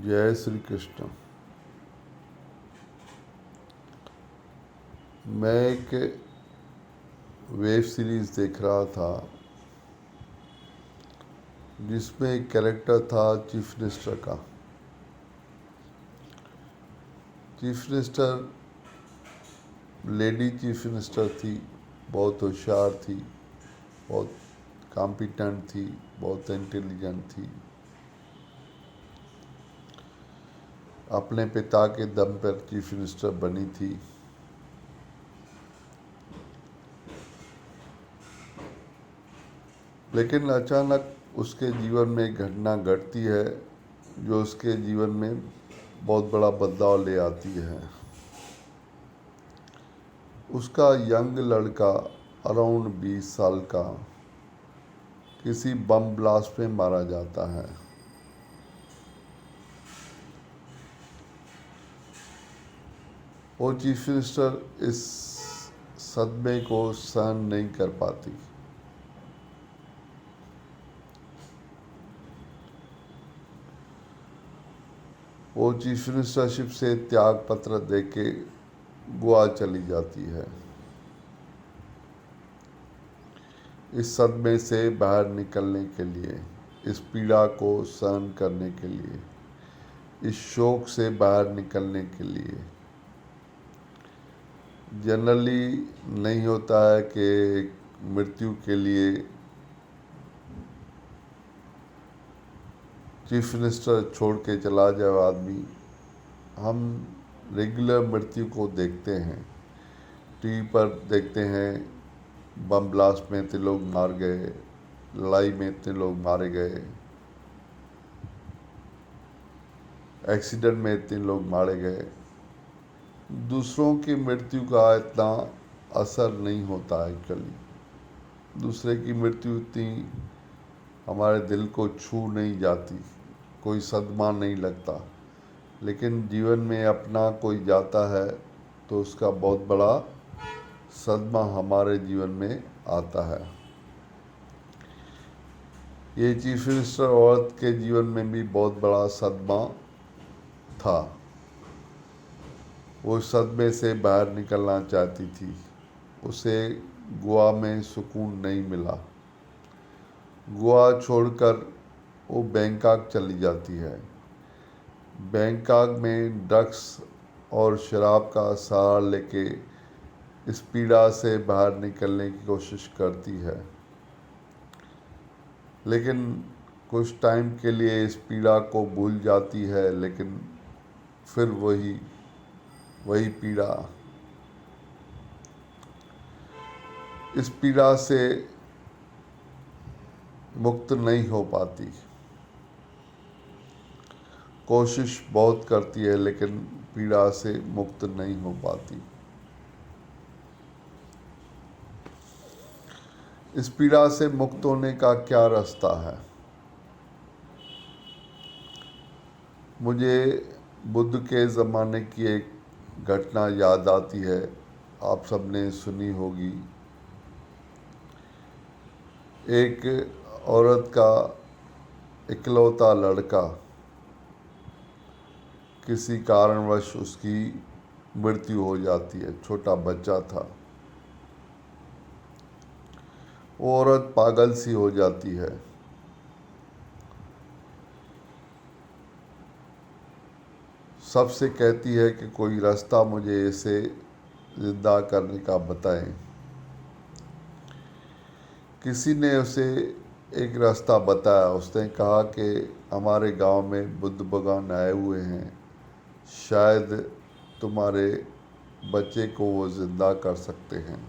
जय श्री कृष्ण। मैं एक वेब सीरीज़ देख रहा था जिसमें एक कैरेक्टर था चीफ मिनिस्टर का। Chief minister lady chief minister थी, बहुत होशियार थी, बहुत कॉम्पिटेंट थी, बहुत इंटेलिजेंट थी। अपने पिता के दम पर चीफ मिनिस्टर बनी थी। लेकिन अचानक उसके जीवन में एक घटना घटती है जो उसके जीवन में बहुत बड़ा बदलाव ले आती है। उसका यंग लड़का अराउंड 20 साल का किसी बम ब्लास्ट में मारा जाता है। वो चीफ मिनिस्टर इस सदमे को सहन नहीं कर पाती। वो चीफ मिनिस्टरशिप से त्याग पत्र देके गोवा चली जाती है। इस सदमे से बाहर निकलने के लिए, इस पीड़ा को सहन करने के लिए, इस शोक से बाहर निकलने के लिए। जनरली नहीं होता है कि मृत्यु के लिए चीफ मिनिस्टर छोड़ के चला जाए आदमी। हम रेगुलर मृत्यु को देखते हैं, टीवी पर देखते हैं, बम ब्लास्ट में इतने लोग मार गए, लड़ाई में इतने लोग मारे गए, एक्सीडेंट में इतने लोग मारे गए। दूसरों की मृत्यु का इतना असर नहीं होता है। एक्चुअली दूसरे की मृत्यु इतनी हमारे दिल को छू नहीं जाती, कोई सदमा नहीं लगता। लेकिन जीवन में अपना कोई जाता है तो उसका बहुत बड़ा सदमा हमारे जीवन में आता है। ये चीफ मिनिस्टर औरत के जीवन में भी बहुत बड़ा सदमा था। वो सदमे से बाहर निकलना चाहती थी। उसे गोवा में सुकून नहीं मिला। गोवा छोड़कर वो बैंकॉक चली जाती है। बैंकॉक में ड्रग्स और शराब का सहारा लेके इस पीड़ा से बाहर निकलने की कोशिश करती है। लेकिन कुछ टाइम के लिए इस पीड़ा को भूल जाती है, लेकिन फिर वही पीड़ा। इस पीड़ा से मुक्त नहीं हो पाती। कोशिश बहुत करती है लेकिन पीड़ा से मुक्त नहीं हो पाती। इस पीड़ा से मुक्त होने का क्या रास्ता है? मुझे बुद्ध के ज़माने की एक घटना याद आती है, आप सबने सुनी होगी। एक औरत का इकलौता लड़का, किसी कारणवश उसकी मृत्यु हो जाती है। छोटा बच्चा था। वो औरत पागल सी हो जाती है। सबसे कहती है कि कोई रास्ता मुझे इसे जिंदा करने का बताएं। किसी ने उसे एक रास्ता बताया। उसने कहा कि हमारे गांव में बुद्ध भगवान आए हुए हैं, शायद तुम्हारे बच्चे को वो जिंदा कर सकते हैं।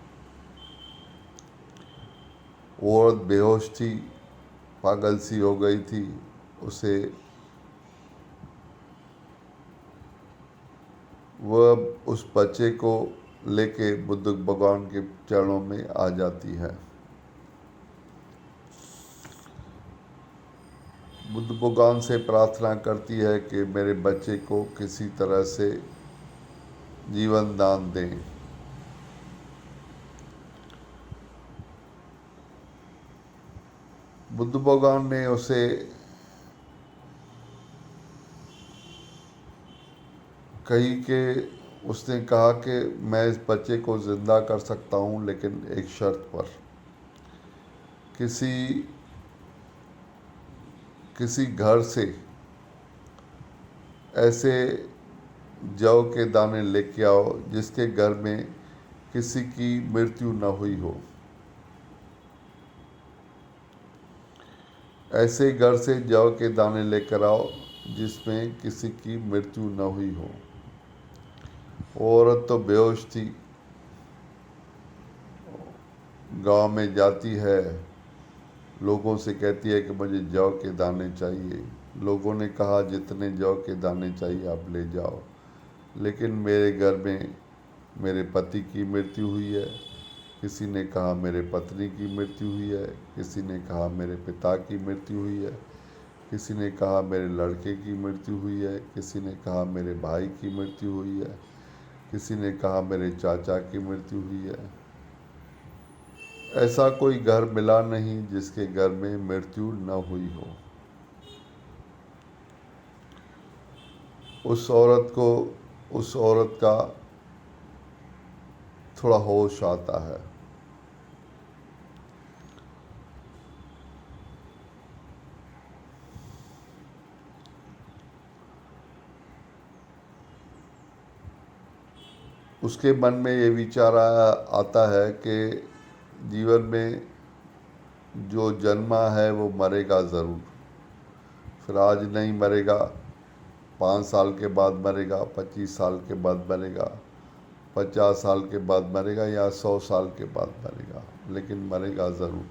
वो औरत बेहोश थी, पागल सी हो गई थी। वह उस बच्चे को लेके बुद्ध भगवान के चरणों में आ जाती है। बुद्ध भगवान से प्रार्थना करती है कि मेरे बच्चे को किसी तरह से जीवन दान दें। बुद्ध भगवान ने उसे कही कि उसने कहा कि मैं इस बच्चे को ज़िंदा कर सकता हूँ, लेकिन एक शर्त पर। किसी किसी घर से ऐसे जौ के दाने लेके आओ जिसके घर में किसी की मृत्यु न हुई हो। ऐसे घर से जौ के दाने लेकर आओ जिसमें किसी की मृत्यु न हुई हो। वो औरत तो बेहोश थी, गांव में जाती है, लोगों से कहती है कि मुझे जौ के दाने चाहिए। लोगों ने कहा जितने जौ के दाने चाहिए आप ले जाओ, लेकिन मेरे घर में मेरे पति की मृत्यु हुई है। किसी ने कहा मेरे पत्नी की मृत्यु हुई है, किसी ने कहा मेरे पिता की मृत्यु हुई है, किसी ने कहा मेरे लड़के की मृत्यु हुई है, किसी ने कहा मेरे भाई की मृत्यु हुई है, किसी ने कहा मेरे चाचा की मृत्यु हुई है। ऐसा कोई घर मिला नहीं जिसके घर में मृत्यु न हुई हो। उस औरत का थोड़ा होश आता है। उसके मन में ये विचार आता है कि जीवन में जो जन्मा है वो मरेगा ज़रूर। फिर आज नहीं मरेगा, 5 साल के बाद मरेगा, 25 साल के बाद मरेगा, 50 साल के बाद मरेगा, या 100 साल के बाद मरेगा, लेकिन मरेगा ज़रूर।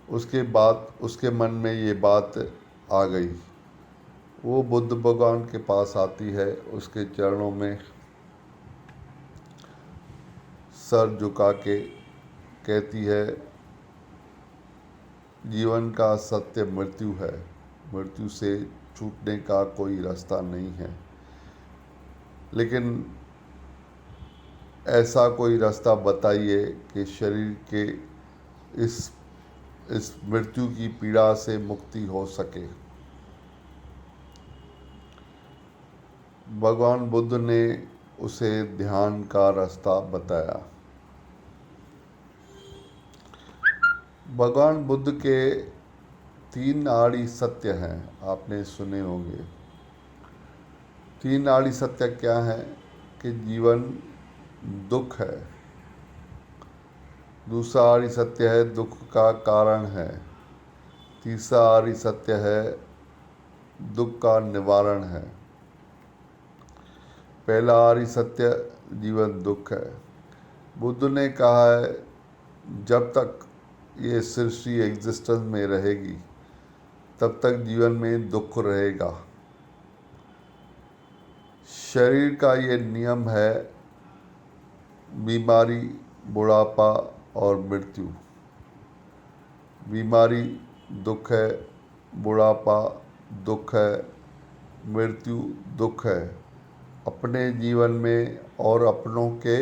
उसके बाद उसके मन में ये बात आ गई। वो बुद्ध भगवान के पास आती है, उसके चरणों में सर झुका के कहती है, जीवन का सत्य मृत्यु है, मृत्यु से छूटने का कोई रास्ता नहीं है, लेकिन ऐसा कोई रास्ता बताइए कि शरीर के इस मृत्यु की पीड़ा से मुक्ति हो सके। भगवान बुद्ध ने उसे ध्यान का रास्ता बताया। भगवान बुद्ध के 3 आड़ी सत्य हैं, आपने सुने होंगे। 3 आड़ी सत्य क्या है? कि जीवन दुख है। दूसरा आड़ी सत्य है दुख का कारण है। तीसरा आड़ी सत्य है दुख का निवारण है। पहला आड़ी सत्य जीवन दुख है। बुद्ध ने कहा है जब तक ये सृष्टि एग्जिस्टेंस में रहेगी तब तक जीवन में दुख रहेगा। शरीर का ये नियम है, बीमारी, बुढ़ापा और मृत्यु। बीमारी दुख है, बुढ़ापा दुख है, मृत्यु दुख है, अपने जीवन में और अपनों के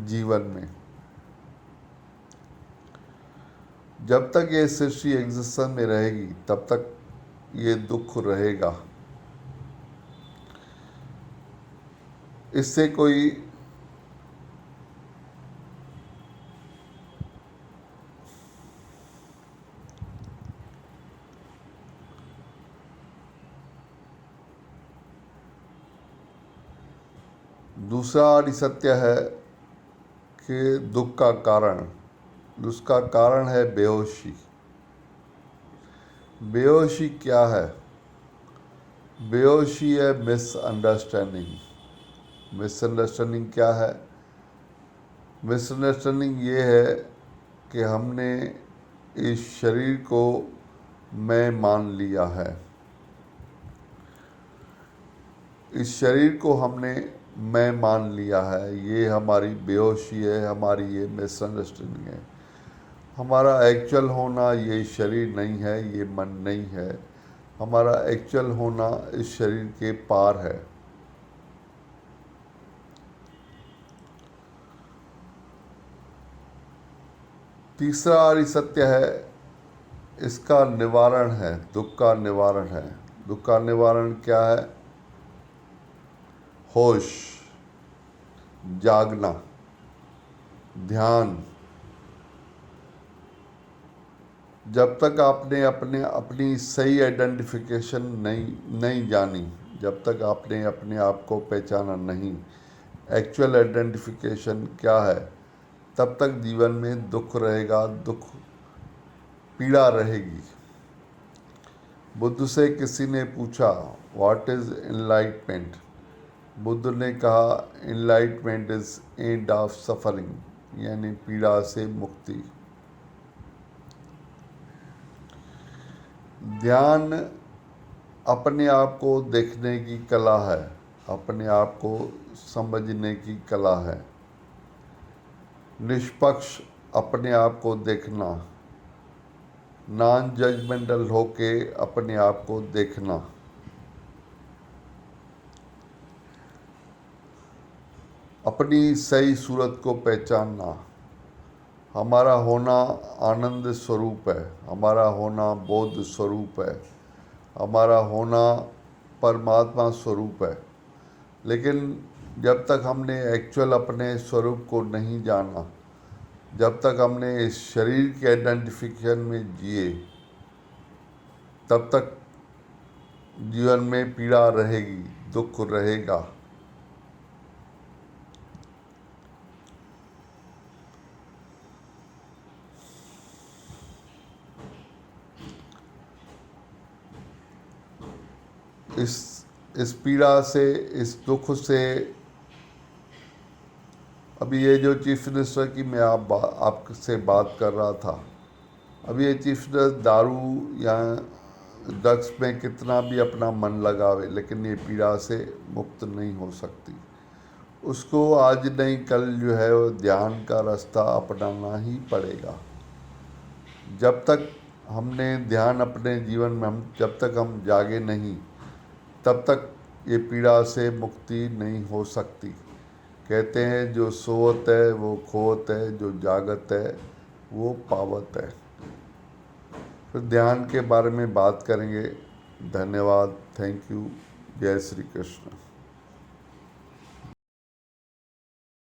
जीवन में। जब तक ये सृष्टि एग्जिस्टेंस में रहेगी तब तक ये दुख रहेगा। इससे कोई दूसरा आदि सत्य है कि दुख का कारण, उसका कारण है बेहोशी। बेहोशी क्या है? बेहोशी है मिसअंडरस्टैंडिंग। मिसअंडरस्टैंडिंग क्या है? मिसअंडरस्टैंडिंग ये है कि हमने इस शरीर को मैं मान लिया है। इस शरीर को हमने मैं मान लिया है, ये हमारी बेहोशी है, हमारी ये मिसअंडरस्टैंडिंग है। हमारा एक्चुअल होना ये शरीर नहीं है, ये मन नहीं है। हमारा एक्चुअल होना इस शरीर के पार है। तीसरा आर्य सत्य है इसका निवारण है, दुख का निवारण है। दुख का निवारण क्या है? होश, जागना, ध्यान। जब तक आपने अपनी सही आइडेंटिफिकेशन नहीं जानी, जब तक आपने अपने आप को पहचाना नहीं, एक्चुअल आइडेंटिफिकेशन क्या है, तब तक जीवन में दुख रहेगा, दुख, पीड़ा रहेगी। बुद्ध से किसी ने पूछा, व्हाट इज एनलाइटमेंट? बुद्ध ने कहा, enlightenment is end of suffering, यानी पीड़ा से मुक्ति। ध्यान अपने आप को देखने की कला है, अपने आप को समझने की कला है। निष्पक्ष अपने आप को देखना, नॉन जजमेंटल होके अपने आप को देखना। अपनी सही सूरत को पहचानना। हमारा होना आनंद स्वरूप है, हमारा होना बोध स्वरूप है, हमारा होना परमात्मा स्वरूप है। लेकिन जब तक हमने एक्चुअल अपने स्वरूप को नहीं जाना, जब तक हमने इस शरीर के आइडेंटिफिकेशन में जिए, तब तक जीवन में पीड़ा रहेगी, दुख रहेगा। इस पीड़ा से, इस दुख से, अभी ये जो चीफ मिनिस्टर की मैं आपसे बात कर रहा था, अभी ये चीफ मिनिस्टर दारू या ड्रग्स में कितना भी अपना मन लगावे, लेकिन ये पीड़ा से मुक्त नहीं हो सकती। उसको आज नहीं कल जो है वो ध्यान का रास्ता अपनाना ही पड़ेगा। जब तक हमने ध्यान अपने जीवन में, जब तक हम जागे नहीं, तब तक ये पीड़ा से मुक्ति नहीं हो सकती। कहते हैं जो सोवत है वो खोवत है, जो जागत है वो पावत है। फिर ध्यान के बारे में बात करेंगे। धन्यवाद, थैंक यू, जय श्री कृष्ण।